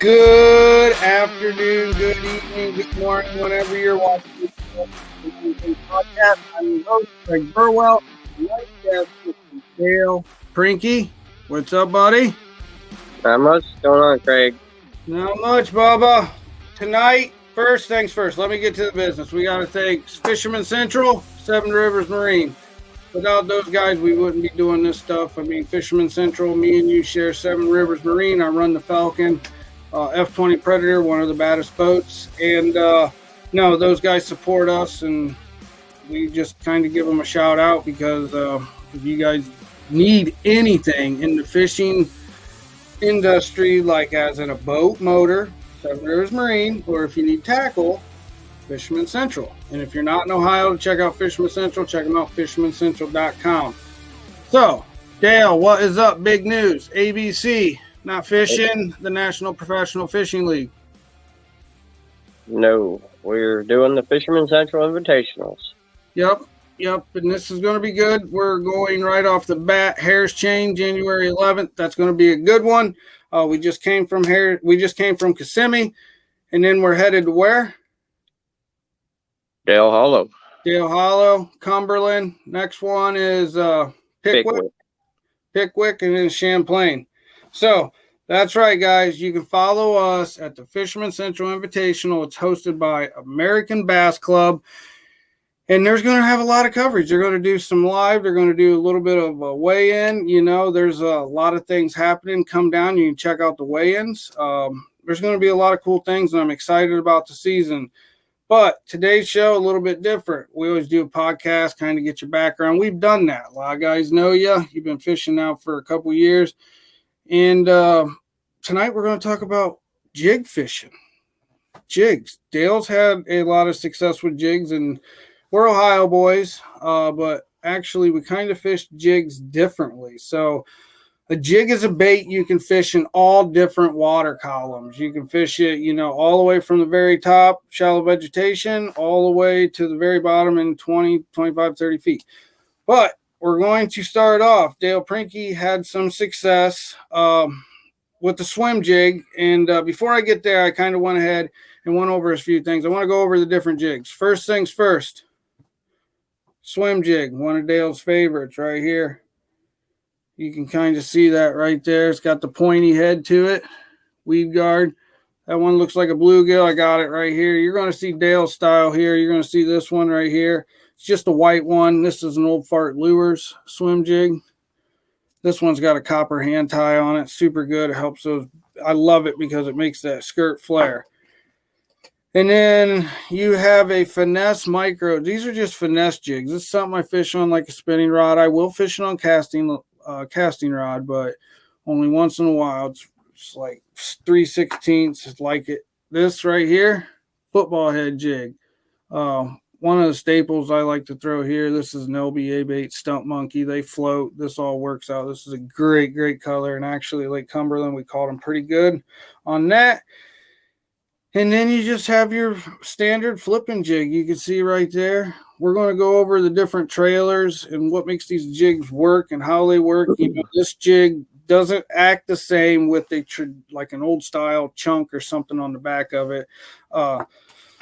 Good afternoon, good evening, good morning, whenever you're watching this podcast. I'm your host, Craig Burwell. Tonight, guest is Dale Prinkey. What's up, buddy? Not much going on, Craig. Not much, Bubba. Tonight, first things first, let me get to the business. We got to thank Fisherman Central, Seven Rivers Marine. Without those guys, we wouldn't be doing this stuff. I mean, Fisherman Central, me and you share Seven Rivers Marine. I run the Falcon. F-20 Predator, one of the baddest boats. And no, those guys support us, and we just kind of give them a shout out because if you guys need anything in the fishing industry, like as in a boat motor, Seven Rivers Marine, or if you need tackle, Fisherman Central. And if you're not in Ohio to check out Fisherman Central, check them out, fishermancentral.com. So, Dale, what is up? Big news. ABC. Not fishing, the National Professional Fishing League. No, we're doing the Fisherman Central Invitationals. Yep. And this is going to be good. We're going right off the bat. Harris Chain, January 11th. That's going to be a good one. We just came from Kissimmee, and then we're headed to where? Dale Hollow, Cumberland. Next one is Pickwick, and then Champlain. So that's right, guys. You can follow us at the Fisherman Central Invitational. It's hosted by American Bass Club. And there's going to have a lot of coverage. They're going to do some live. They're going to do a little bit of a weigh-in. You know, there's a lot of things happening. Come down. You can check out the weigh-ins. There's going to be a lot of cool things, and I'm excited about the season. But today's show, a little bit different. We always do a podcast, kind of get your background. We've done that. A lot of guys know you. You've been fishing now for a couple years. And tonight we're going to talk about jig fishing. Jigs. Dale's had a lot of success with jigs, and we're Ohio boys, but actually we kind of fish jigs differently. So a jig is a bait you can fish in all different water columns. You can fish it, all the way from the very top, shallow vegetation, all the way to the very bottom in 20, 25, 30 feet. But we're going to start off. Dale Prinkey had some success with the swim jig. And before I get there, I kind of went ahead and went over a few things. I want to go over the different jigs. First things first, swim jig, one of Dale's favorites right here. You can kind of see that right there. It's got the pointy head to it, weed guard. That one looks like a bluegill. I got it right here. You're going to see Dale's style here. You're going to see this one right here. It's just a white one. This is an Old Fart Lures swim jig. This one's got a copper hand tie on it. Super good. It helps those. I love it because it makes that skirt flare. And then you have a finesse micro. These are just finesse jigs. This is something I fish on like a spinning rod. I will fish it on casting rod, but only once in a while. It's like 3/16. It's like it. This right here, football head jig. One of the staples I like to throw here. This is an LBA bait stump monkey. They float. This all works out. This is a great color. And actually, Lake Cumberland, we caught them pretty good on that. And then you just have your standard flipping jig. You can see right there. We're going to go over the different trailers and what makes these jigs work and how they work. This jig doesn't act the same with like an old style chunk or something on the back of it.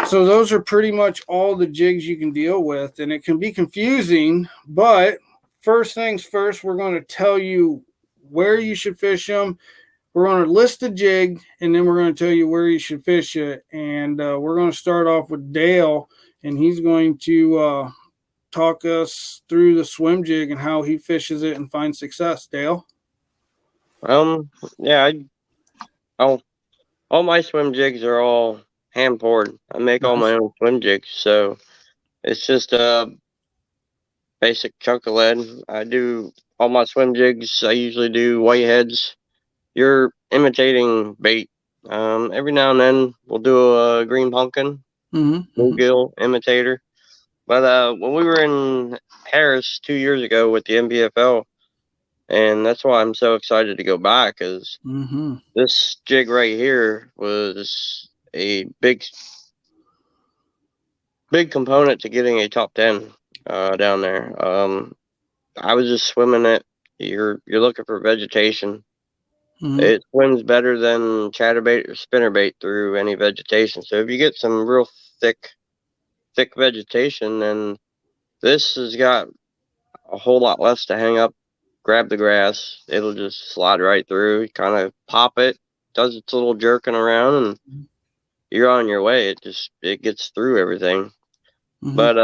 So those are pretty much all the jigs you can deal with, and it can be confusing, but first things first, we're going to tell you where you should fish them. We're going to list the jig, and then we're going to tell you where you should fish it, and we're going to start off with Dale, and he's going to talk us through the swim jig and how he fishes it and finds success. Dale? Yeah, all my swim jigs are all hand poured. I make all my own swim jigs, so it's just a basic chunk of lead. I do all my swim jigs. I usually do whiteheads. You're imitating bait. Every now and then we'll do a green pumpkin, bluegill imitator. But when we were in Harris 2 years ago with the NPFL, and that's why I'm so excited to go back, is this jig right here was a big component to getting a top 10 down there. I was just swimming it. You're looking for vegetation. Mm-hmm. It swims better than chatterbait or spinnerbait through any vegetation. So if you get some real thick vegetation, then this has got a whole lot less to hang up. Grab the grass, it'll just slide right through. You kind of pop it, does its little jerking around, and you're on your way. It gets through everything. Mm-hmm. But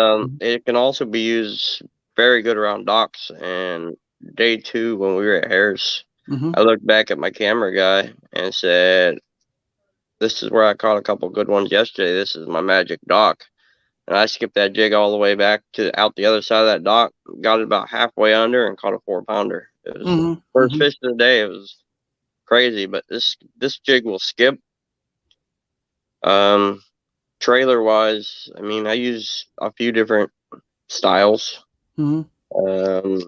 it can also be used very good around docks. And day 2 when we were at Harris, Mm-hmm. I looked back at my camera guy and said, "This is where I caught a couple good ones yesterday. This is my magic dock." And I skipped that jig all the way back to out the other side of that dock, got it about halfway under, and caught a 4-pounder. It was Mm-hmm. first Mm-hmm. fish of the day. It was crazy, but this jig will skip. Um, Trailer wise, I mean, I use a few different styles. Mm-hmm. Um,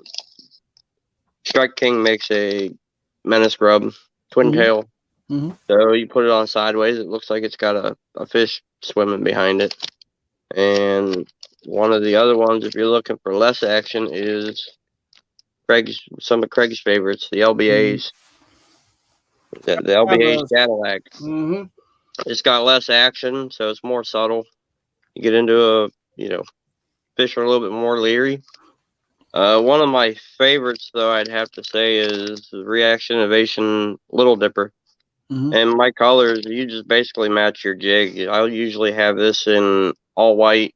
Strike King makes a menace grub twin Mm-hmm. tail. Mm-hmm. So you put it on sideways, it looks like it's got a fish swimming behind it. And one of the other ones, if you're looking for less action, is some of Craig's favorites, the LBAs. The Have LBA those. Cadillac. Mm-hmm. It's got less action, so it's more subtle. You get into fish are a little bit more leery. One of my favorites, though, I'd have to say, is the Reaction Innovation Little Dipper. Mm-hmm. And my colors, you just basically match your jig. I'll usually have this in all white.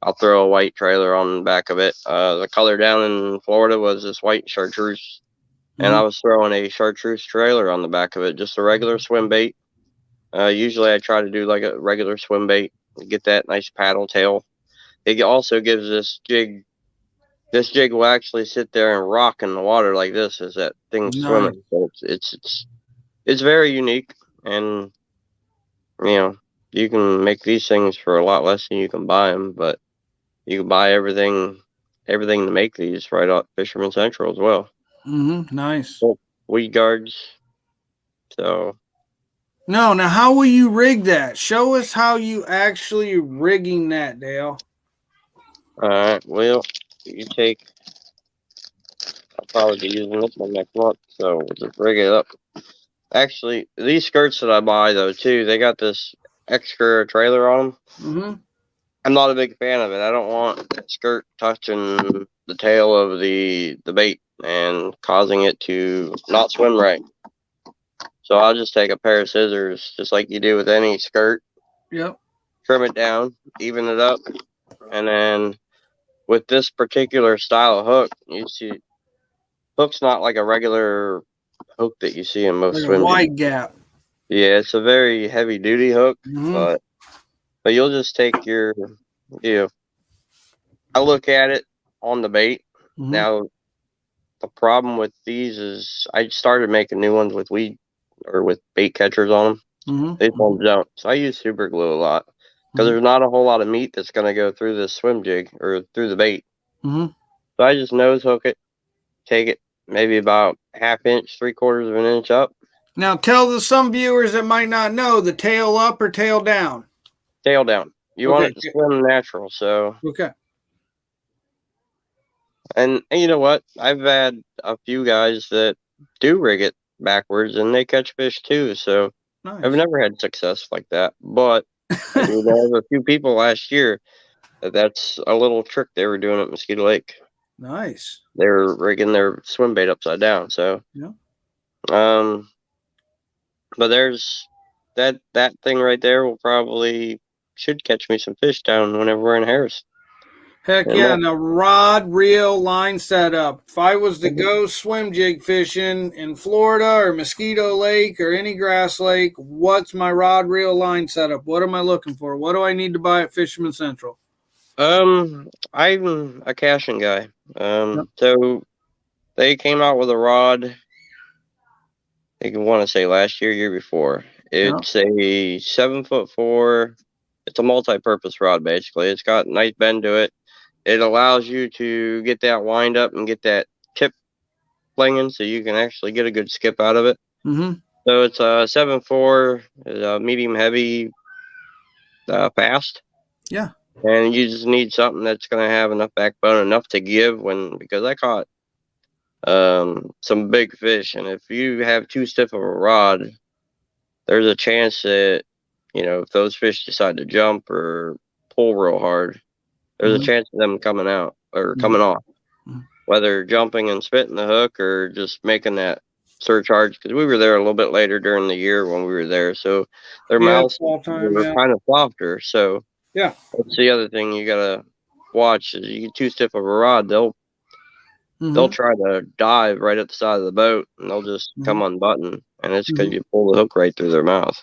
I'll throw a white trailer on the back of it. The color down in Florida was this white chartreuse. And Mm-hmm. I was throwing a chartreuse trailer on the back of it, just a regular swim bait. Usually I try to do like a regular swim bait, get that nice paddle tail. It also gives this jig will actually sit there and rock in the water like this as that thing's Nice. swimming. So it's very unique, and you know you can make these things for a lot less than you can buy them, but you can buy everything to make these right out Fisherman Central as well. Mm-hmm. Nice. Well, weed guards. So No, now how will you rig that? Show us how you actually rigging that, Dale. all right, well, you take. I'll probably be using this one next month, so we'll just rig it up. Actually, these skirts that I buy though too, they got this extra trailer on them. Mm-hmm. I'm not a big fan of it. I don't want that skirt touching the tail of the bait and causing it to not swim right. So I'll just take a pair of scissors, just like you do with any skirt, Yep. trim it down, even it up, and then with this particular style of hook, you see, hook's not like a regular hook that you see in most Like a swim jigs. wide gap. Yeah, it's a very heavy duty hook, Mm-hmm. but you'll just take your, I look at it on the bait. Mm-hmm. Now, the problem with these is I started making new ones with weed or with bait catchers on them. Mm-hmm. These ones don't. So I use super glue a lot because there's not a whole lot of meat that's going to go through this swim jig or through the bait. Mm-hmm. So I just nose hook it, take it maybe about ½ inch, 3/4 of an inch up. Now tell some viewers that might not know the tail up or tail down. Tail down. You want Okay. it to swim natural. So, Okay. and you know what? I've had a few guys that do rig it backwards and they catch fish too. So Nice. I've never had success like that. But I do know of a few people last year that's a little trick they were doing at Mosquito Lake. Nice. They were rigging their swim bait upside down. So, Yeah. But there's that thing right there will probably should catch me some fish down whenever we're in Harris. Heck And yeah. that- Now, rod, reel, line setup. If I was to go swim jig fishing in Florida or Mosquito Lake or any grass lake, what's my rod, reel, line setup? What am I looking for? What do I need to buy at Fisherman Central? I'm a caching guy. Yep. So they came out with a rod. I want to say last year before. It's a 7'4". It's a multi-purpose rod basically. It's got a nice bend to it. It allows you to get that wind up and get that tip flinging, so you can actually get a good skip out of it. Mm-hmm. So it's a 7'4", medium heavy, fast. Yeah. And you just need something that's going to have enough backbone, enough to give because I caught some big fish. And if you have too stiff of a rod, there's a chance that, if those fish decide to jump or pull real hard, there's a chance of them coming out or coming off, whether jumping and spitting the hook or just making that surcharge. Because we were there a little bit later during the year when we were there, so their mouths were kind of softer. So yeah, that's the other thing you gotta watch is you get too stiff of a rod, they'll try to dive right at the side of the boat and they'll just come unbuttoned, and it's because you pull the hook right through their mouth.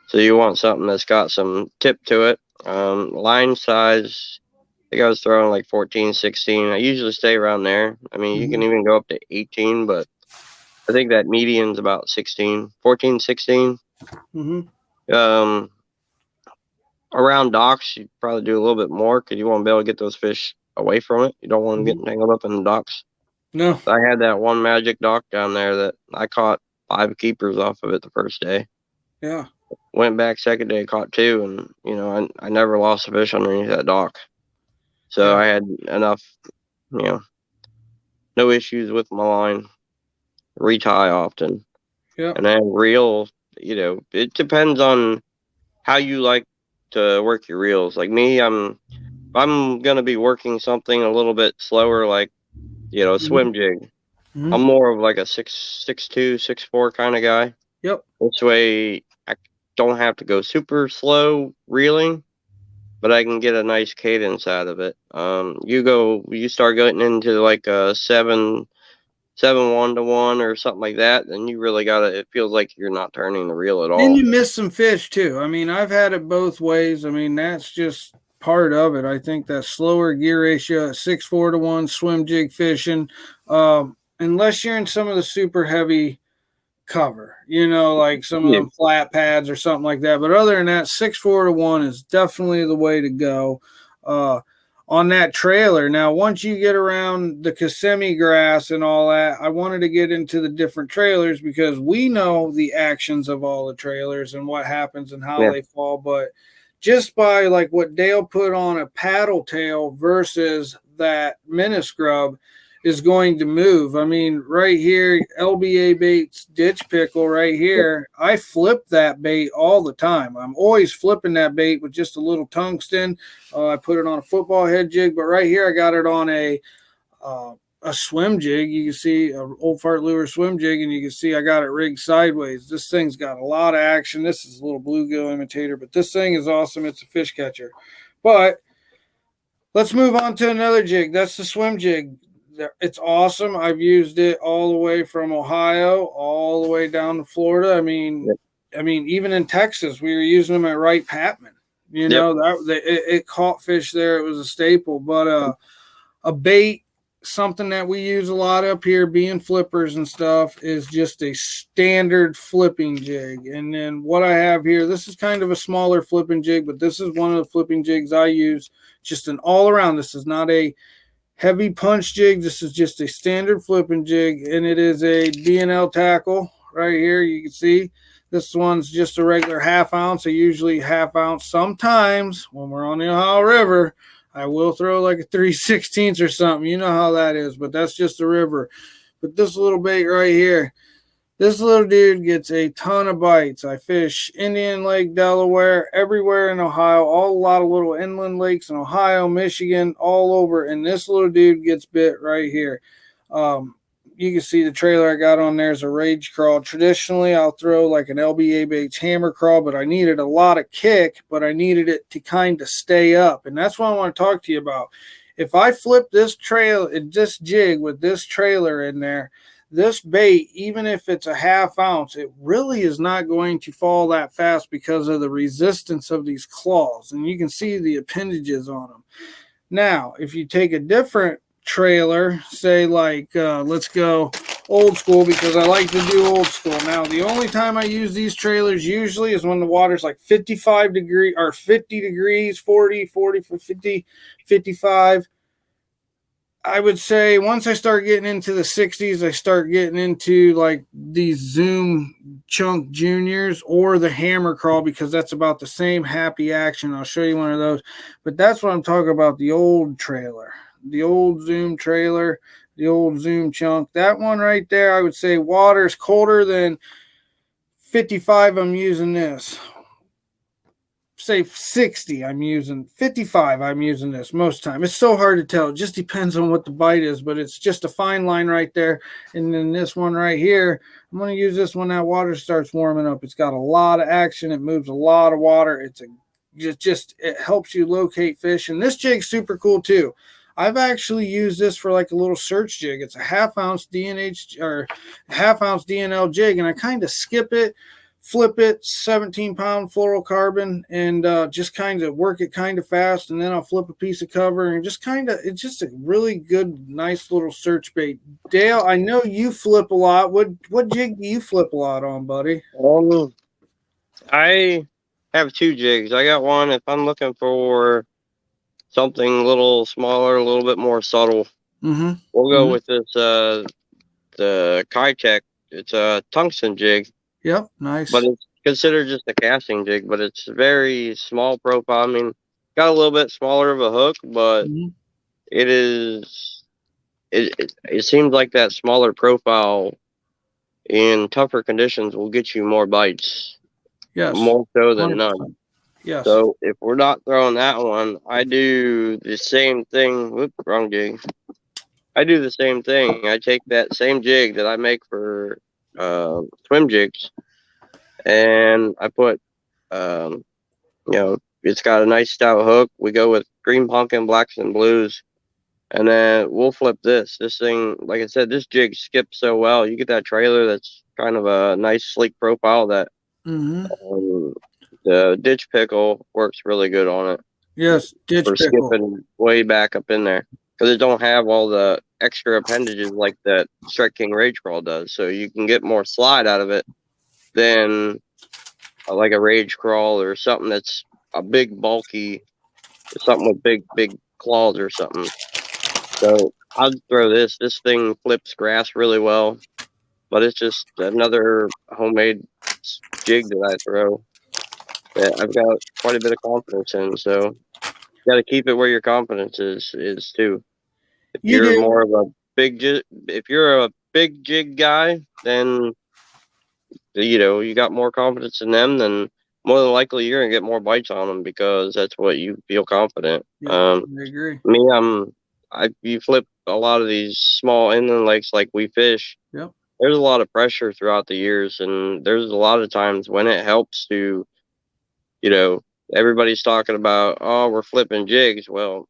So you want something that's got some tip to it. Line size, I think I was throwing like 14, 16. I usually stay around there. I mean, you can even go up to 18, but I think that median's about 16, 14, 16. Around docks, you probably do a little bit more because you want to be able to get those fish away from it. You don't want them getting tangled up in the docks. No. I had that one magic dock down there that I caught 5 keepers off of it the first day. Yeah. Went back second day, caught 2, and I never lost a fish underneath that dock. So I had enough, no issues with my line. Retie often. Yeah. And then reel, it depends on how you like to work your reels. Like me, I'm gonna be working something a little bit slower, like a swim jig. I'm more of like a 6'2", 6'4" kind of guy. Yep. This way I don't have to go super slow reeling, but I can get a nice cadence out of it. You start getting into like a 7-1-1 or something like that, then you really it feels like you're not turning the reel at all. And you miss some fish too. I mean, I've had it both ways. I mean, that's just part of it. I think that slower gear ratio at 6-4-1 swim jig fishing, unless you're in some of the super heavy cover, like some of them flat pads or something like that. But other than that, 6-4-1 is definitely the way to go. On that trailer. Now, once you get around the Kissimmee grass and all that, I wanted to get into the different trailers because we know the actions of all the trailers and what happens and how they fall. But just by like what Dale put on a paddle tail versus that minnow scrub is going to move. I mean, right here, LBA baits, ditch pickle right here. I flip that bait all the time. I'm always flipping that bait with just a little tungsten. I put it on a football head jig, but right here I got it on a swim jig. You can see an old fart lure swim jig, and you can see I got it rigged sideways. This thing's got a lot of action. This is a little bluegill imitator, but this thing is awesome. It's a fish catcher. But let's move on to another jig. That's the swim jig. It's awesome. I've used it all the way from Ohio all the way down to Florida. I mean, even in Texas, we were using them at Wright Patman. It caught fish there. It was a staple. But a bait, something that we use a lot up here, being flippers and stuff, is just a standard flipping jig. And then what I have here, this is kind of a smaller flipping jig, but this is one of the flipping jigs I use. Just an all around. This is not a heavy punch jig. This is just a standard flipping jig, and it is a D&L tackle right here. You can see this one's just a regular half ounce. I usually half ounce. Sometimes when we're on the Ohio River, I will throw like a 3/16 or something. You know how that is, but that's just the river. But this little bait right here, this little dude gets a ton of bites. I fish Indian Lake, Delaware, everywhere in Ohio, a lot of little inland lakes in Ohio, Michigan, all over. And this little dude gets bit right here. You can see the trailer I got on there is a rage crawl. Traditionally, I'll throw like an LBA baits hammer crawl, but I needed a lot of kick, but I needed it to kind of stay up. And that's what I want to talk to you about. If I flip this jig with this trailer in there, this bait, even if it's a half ounce, it really is not going to fall that fast because of the resistance of these claws. And you can see the appendages on them. Now, if you take a different trailer, say like, let's go old school, because I like to do old school. Now, the only time I use these trailers usually is when the water's like 55 degrees or 50 degrees, 40, 50, 55. I would say once I start getting into the 60s, I start getting into like these Zoom Chunk Juniors or the Hammer Crawl, because that's about the same happy action. I'll show you one of those. But that's what I'm talking about, the old trailer, the old Zoom trailer. the old Zoom chunk. That one right there, I would say water's colder than 55. I'm using this. Say 60, I'm using 55. I'm using this most time. It's so hard to tell. It just depends on what the bite is, but it's just a fine line right there. And then this one right here, I'm going to use this when that water starts warming up. It's got a lot of action. It moves a lot of water. It helps you locate fish. And this jig's super cool too. I've actually used this for like a little search jig. It's a half-ounce DNH or half-ounce DNL jig, and I kind of skip it, flip it, 17-pound fluorocarbon, and just kind of work it kind of fast, and then I'll flip a piece of cover, and it's just a really good, nice little search bait. Dale, I know you flip a lot. What jig do you flip a lot on, buddy? I have 2 jigs. I got one if I'm looking for something a little smaller, a little bit more subtle. Mm-hmm. We'll go with this, the Kitech. It's a tungsten jig. Yep, nice. But it's considered just a casting jig, but it's very small profile. I mean, got a little bit smaller of a hook, but it seems like that smaller profile in tougher conditions will get you more bites. Yes. More so than 100%. None. Yes. So if we're not throwing that one, I do the same thing. Whoop, wrong jig. I do the same thing. I take that same jig that I make for swim jigs, and I put, it's got a nice stout hook. We go with green pumpkin, blacks, and blues, and then we'll flip this. This thing, like I said, this jig skips so well. You get that trailer that's kind of a nice, sleek profile that the ditch pickle works really good on it. Yes, ditch pickle. Skipping way back up in there because it don't have all the extra appendages like that Strike King Rage Crawl does. So you can get more slide out of it than like a Rage Crawl or something that's a big, bulky, something with big claws or something. So I'll throw this. This thing flips grass really well, but it's just another homemade jig that I throw that I've got quite a bit of confidence in. So you got to keep it where your confidence is too. If you're more of a big jig, if you're a big jig guy, then you got more confidence in them, then more than likely you're gonna get more bites on them because that's what you feel confident. I agree. Me, you flip a lot of these small inland lakes like we fish. Yep. There's a lot of pressure throughout the years, and there's a lot of times when it helps to, everybody's talking about, oh, we're flipping jigs. Well,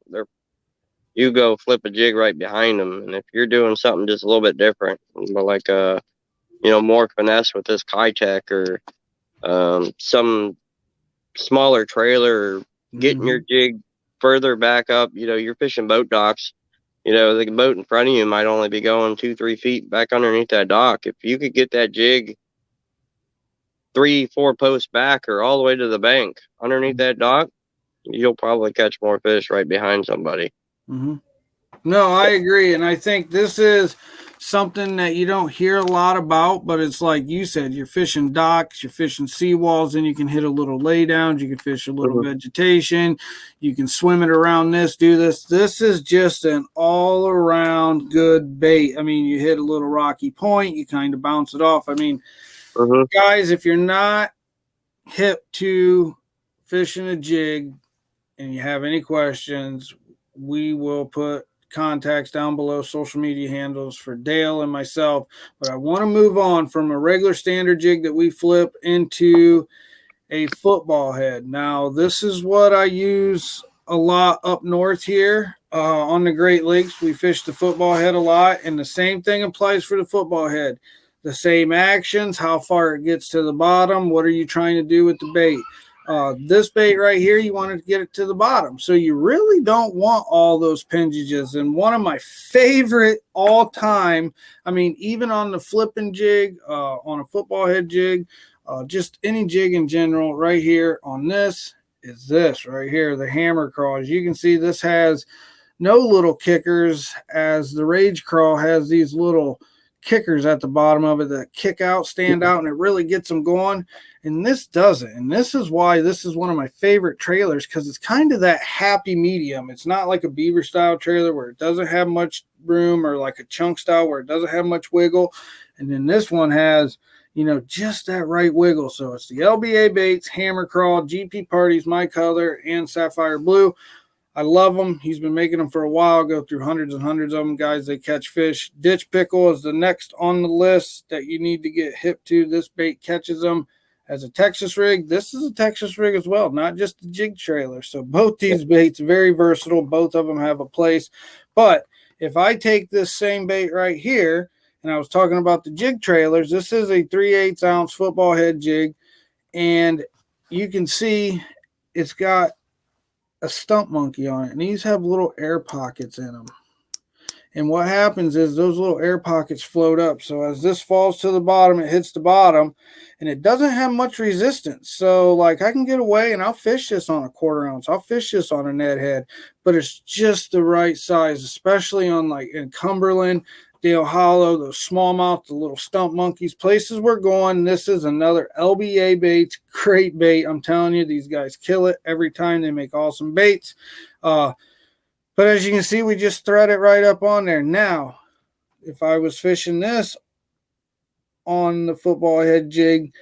you go flip a jig right behind them, and if you're doing something just a little bit different, but like more finesse with this Kitech or some smaller trailer, or getting your jig further back up, you're fishing boat docks. The boat in front of you might only be going 2-3 feet back underneath that dock. If you could get that jig 3-4 posts back or all the way to the bank underneath that dock, you'll probably catch more fish right behind somebody. No, I agree. And I think this is something that you don't hear a lot about, but it's like you said, you're fishing docks, you're fishing seawalls, and you can hit a little laydowns, you can fish a little vegetation, you can swim it around this, do this. This is just an all-around good bait. I mean, you hit a little rocky point, you kind of bounce it off. I mean, guys, if you're not hip to fishing a jig and you have any questions, we will put contacts down below, social media handles for Dale and myself. But I want to move on from a regular standard jig that we flip into a football head. Now, this is what I use a lot up north here on the Great Lakes. We fish the football head a lot, and the same thing applies for the football head. The same actions, how far it gets to the bottom, what are you trying to do with the bait? This bait right here, you want to get it to the bottom. So you really don't want all those pingages. And one of my favorite all time, I mean, even on the flipping jig, on a football head jig, just any jig in general right here on this is this right here, the hammer crawl. As you can see, this has no little kickers, as the Rage Crawl has these little kickers at the bottom of it that kick out, stand out, and it really gets them going. And this doesn't. And this is why this is one of my favorite trailers, because it's kind of that happy medium. It's not like a beaver style trailer where it doesn't have much room, or like a chunk style where it doesn't have much wiggle. And then this one has, just that right wiggle. So it's the LBA baits, hammer crawl, GP parties, my color, and sapphire blue. I love them. He's been making them for a while. Go through hundreds and hundreds of them, guys. They catch fish. Ditch pickle is the next on the list that you need to get hip to. This bait catches them as a Texas rig. This is a Texas rig as well, not just a jig trailer. So both these baits, very versatile. Both of them have a place. But if I take this same bait right here, and I was talking about the jig trailers, this is a 3/8 ounce football head jig. And you can see it's got a stump monkey on it, and these have little air pockets in them. And what happens is those little air pockets float up. So as this falls to the bottom, it hits the bottom, and it doesn't have much resistance. So like I can get away and I'll fish this on a 1/4 ounce. I'll fish this on a Ned head, but it's just the right size, especially on like in Cumberland, Dale Hollow, those smallmouth, the little stump monkeys, places we're going. This is another LBA bait, great bait. I'm telling you, these guys kill it every time. They make awesome baits. But as you can see, we just thread it right up on there. Now, if I was fishing this on the football head jig,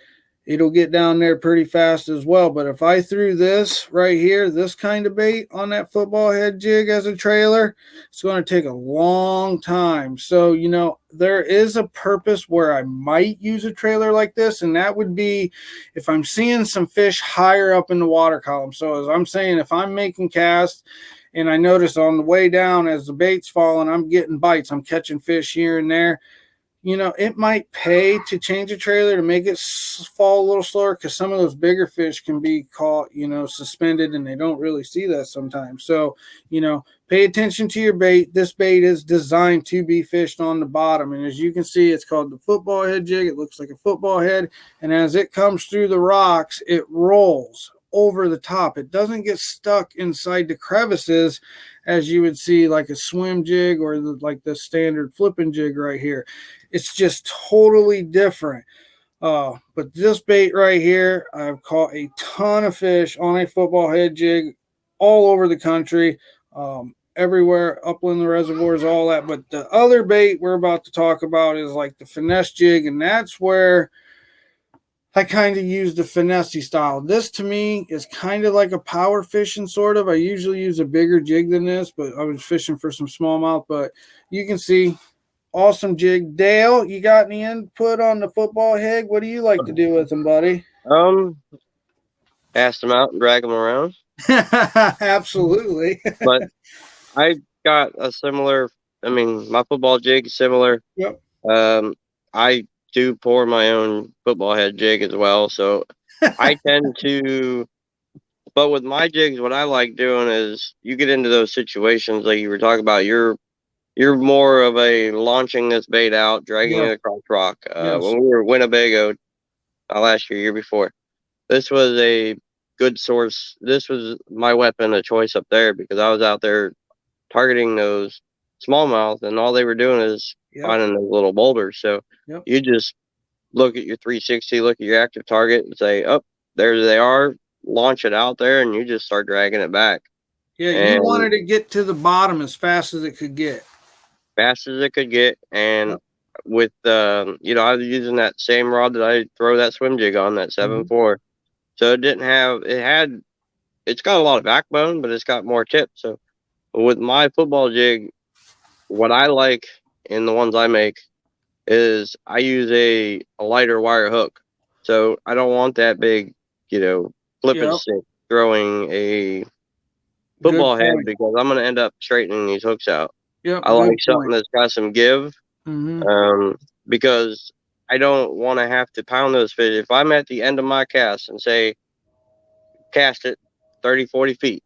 it'll get down there pretty fast as well. But if I threw this right here, this kind of bait on that football head jig as a trailer, it's going to take a long time. So, there is a purpose where I might use a trailer like this, and that would be if I'm seeing some fish higher up in the water column. So as I'm saying, if I'm making casts and I notice on the way down as the bait's falling, I'm getting bites, I'm catching fish here and there, it might pay to change a trailer to make it fall a little slower, because some of those bigger fish can be caught, suspended, and they don't really see that sometimes. So, pay attention to your bait. This bait is designed to be fished on the bottom. And as you can see, it's called the football head jig. It looks like a football head. And as it comes through the rocks, it rolls over the top. It doesn't get stuck inside the crevices as you would see like a swim jig or like the standard flipping jig right here. It's just totally different. But this bait right here, I've caught a ton of fish on a football head jig all over the country, everywhere, upland reservoirs, all that. But the other bait we're about to talk about is like the finesse jig, and that's where I kind of use the finesse style. This to me is kind of like a power fishing sort of. I usually use a bigger jig than this, but I was fishing for some smallmouth. But you can see, awesome jig. Dale, you got any input on the football head? What do you like to do with them, buddy? Cast them out and drag them around. Absolutely. But I got a similar, my football jig is similar. Yep. I do pour my own football head jig as well. So I tend to, but with my jigs, what I like doing is you get into those situations like you were talking about. You're more of a launching this bait out, dragging it across rock. When we were in Winnebago last year before, this was a good source. This was my weapon of choice up there, because I was out there targeting those smallmouth, and all they were doing is finding those little boulders. So you just look at your 360, look at your active target, and say, "Oh, there they are." Launch it out there, and you just start dragging it back. Yeah, you wanted to get to the bottom as fast as it could get. Fast as it could get, and with I was using that same rod that I throw that swim jig on, that 7.4. So it's got a lot of backbone, but it's got more tip. So with my football jig, what I like in the ones I make is I use a lighter wire hook. So I don't want that big, flipping stick throwing a football head, because I'm going to end up straightening these hooks out. I like something that's got some give, because I don't want to have to pound those fish. If I'm at the end of my cast and say, cast it 30, 40 feet,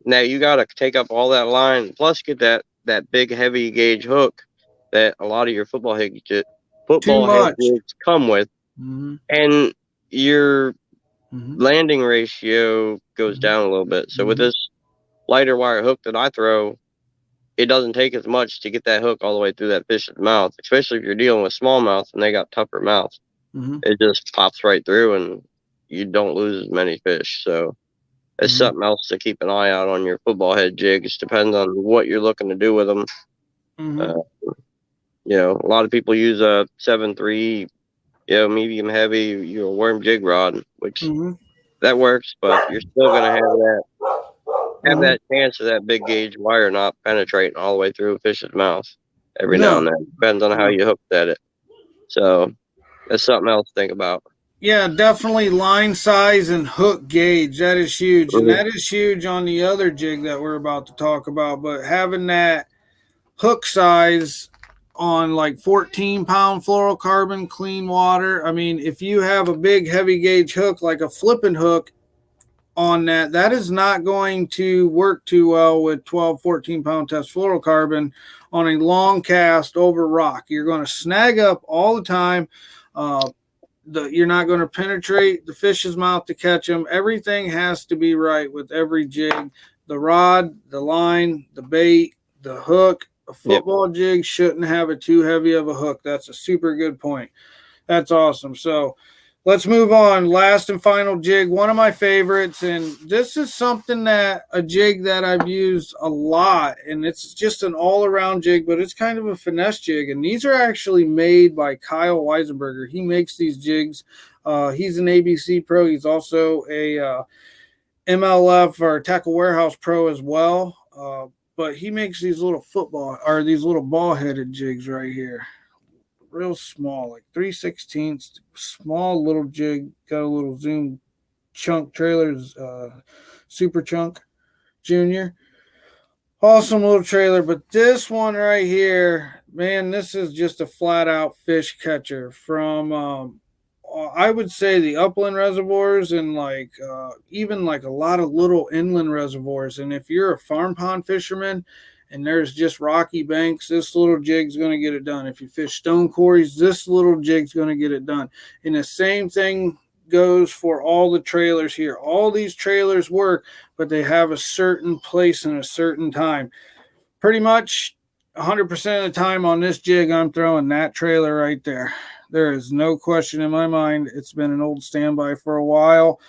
now you got to take up all that line, plus get that big heavy gauge hook that a lot of your football head jigs come with, and your landing ratio goes down a little bit. So with this lighter wire hook that I throw, it doesn't take as much to get that hook all the way through that fish's mouth, especially if you're dealing with smallmouth and they got tougher mouths. Mm-hmm. It just pops right through and you don't lose as many fish. So it's something else to keep an eye out on your football head jigs. Depends on what you're looking to do with them. A lot of people use a 7.3, medium heavy, worm jig rod, which that works, but you're still gonna have that chance of that big gauge wire not penetrating all the way through a fish's mouth every now and then. Depends on how you hooked at it. So that's something else to think about. Yeah, definitely line size and hook gauge. That is huge. And that is huge on the other jig that we're about to talk about. But having that hook size on like 14-pound fluorocarbon clean water. I mean, if you have a big heavy gauge hook, like a flipping hook on that, that is not going to work too well with 12, 14-pound test fluorocarbon on a long cast over rock. You're going to snag up all the time. You're not going to penetrate the fish's mouth to catch them. Everything has to be right with every jig. The rod, the line, the bait, the hook. A football jig shouldn't have it too heavy of a hook. That's a super good point. That's awesome. So let's move on. Last and final jig, one of my favorites. And this is something a jig that I've used a lot. And it's just an all-around jig, but it's kind of a finesse jig. And these are actually made by Kyle Weisenberger. He makes these jigs. He's an ABC pro. He's also a MLF or Tackle Warehouse pro as well. But he makes these little these little ball-headed jigs right here. Real small, like 3/16, small little jig. Got a little Zoom chunk trailers, Super Chunk Junior. Awesome little trailer. But this one right here, man, this is just a flat-out fish catcher from I would say the upland reservoirs and even like a lot of little inland reservoirs. And if you're a farm pond fisherman and there's just rocky banks, this little jig's going to get it done. If you fish stone quarries, this little jig's going to get it done. And the same thing goes for all the trailers here. All these trailers work, but they have a certain place and a certain time. Pretty much 100% of the time on this jig, I'm throwing that trailer right there. There is no question in my mind. It's been an old standby for a while.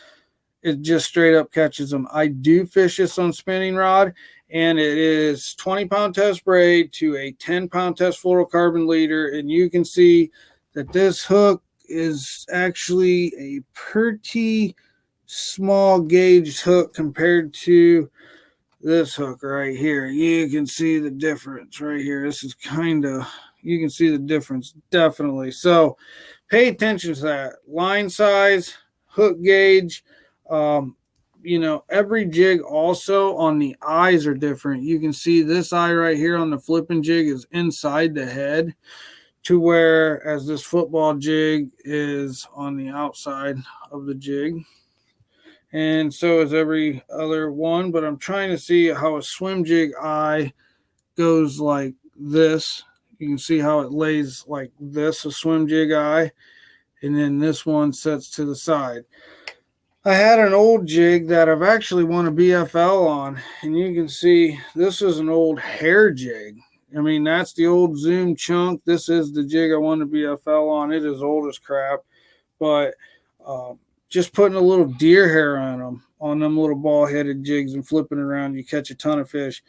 It just straight up catches them. I do fish this on spinning rod, and it is 20-pound test braid to a 10-pound test fluorocarbon leader, and you can see that this hook is actually a pretty small gauge hook compared to this hook right here. You can see the difference right here. This is you can see the difference, definitely. So pay attention to that. Line size, hook gauge. Every jig also on the eyes are different. You can see this eye right here on the flipping jig is inside the head, to where as this football jig is on the outside of the jig. And so is every other one. But I'm trying to see how a swim jig eye goes like this. You can see how it lays like this, a swim jig eye. And then this one sets to the side. I had an old jig that I've actually won a BFL on. And you can see this is an old hair jig. I mean, that's the old Zoom chunk. This is the jig I won the BFL on. It is old as crap. But just putting a little deer hair on them little ball-headed jigs and flipping around, you catch a ton of fish.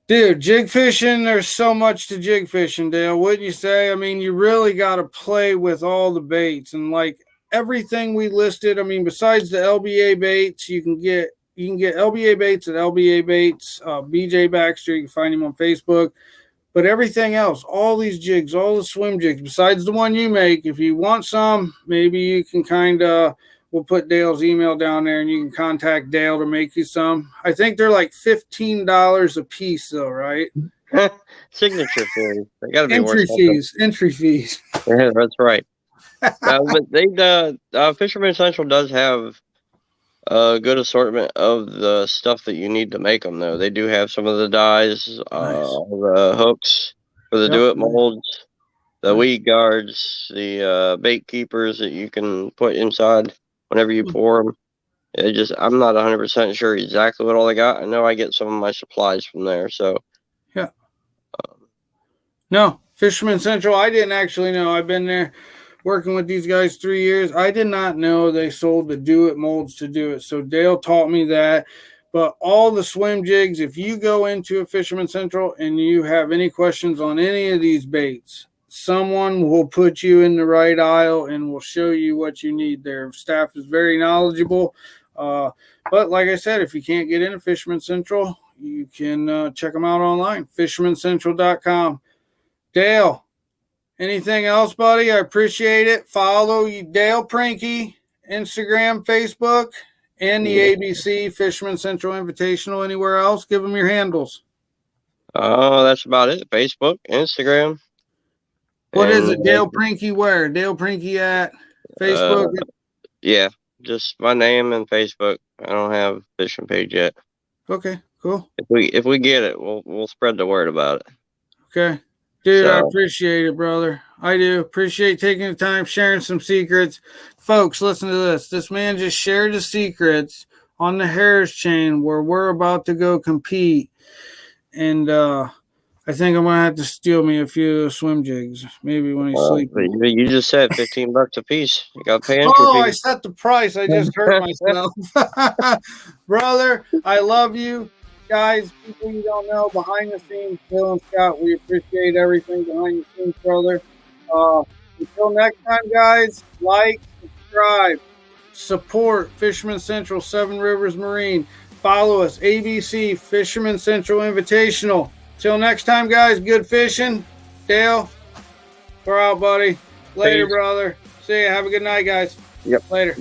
Dude, jig fishing, there's so much to jig fishing, Dale, wouldn't you say? I mean, you really got to play with all the baits. And like everything we listed, I mean, besides the LBA baits, you can get LBA baits at LBA baits, BJ Baxter, you can find him on Facebook. But everything else, all these jigs, all the swim jigs, besides the one you make, if you want some, maybe you can we'll put Dale's email down there and you can contact Dale to make you some. I think they're like $15 a piece though, right? Signature fees. They got to be entry fees. Entry fees. Yeah, that's right. But Fisherman Central does have a good assortment of the stuff that you need to make them, though. They do have some of the dyes, the hooks for the do-it molds, the weed guards, the bait keepers that you can put inside whenever you pour them. I'm not 100% sure exactly what all they got. I know I get some of my supplies from there, so No, Fisherman Central, I didn't actually know. I've been there working with these guys 3 years. I did not know they sold the Do It molds to do it. So Dale taught me that. But all the swim jigs, if you go into a Fisherman Central and you have any questions on any of these baits, someone will put you in the right aisle and will show you what you need. Their staff is very knowledgeable. But like I said, if you can't get into Fisherman Central, you can check them out online, fishermancentral.com. Dale, anything else, buddy? I appreciate it. Follow Dale Prinkey, Instagram, Facebook, and the ABC Fisherman Central Invitational. Anywhere else? Give them your handles. That's about it. Facebook, Instagram. What is it? Dale Prinkey where? Dale Prinkey at Facebook? Yeah, just my name and Facebook. I don't have a fishing page yet. Okay, cool. If we get it, we'll spread the word about it. Okay. Dude, I appreciate it, brother. I do. Appreciate taking the time, sharing some secrets. Folks, listen to this. This man just shared the secrets on the Harris chain where we're about to go compete. And I think I'm going to have to steal me a few swim jigs, maybe when he's sleeping. You just said $15 a piece. You got to pay entry Oh, fee. I set the price. I just hurt myself. Brother, I love you. Guys, people you don't know, behind the scenes, Bill and Scott, we appreciate everything behind the scenes, brother. Until next time, guys, like, subscribe, support Fisherman Central, Seven Rivers Marine. Follow us, ABC, Fisherman Central Invitational. Till next time, guys, good fishing. Dale, we're out, buddy. Later, brother. See ya. Have a good night, guys. Yep. Later.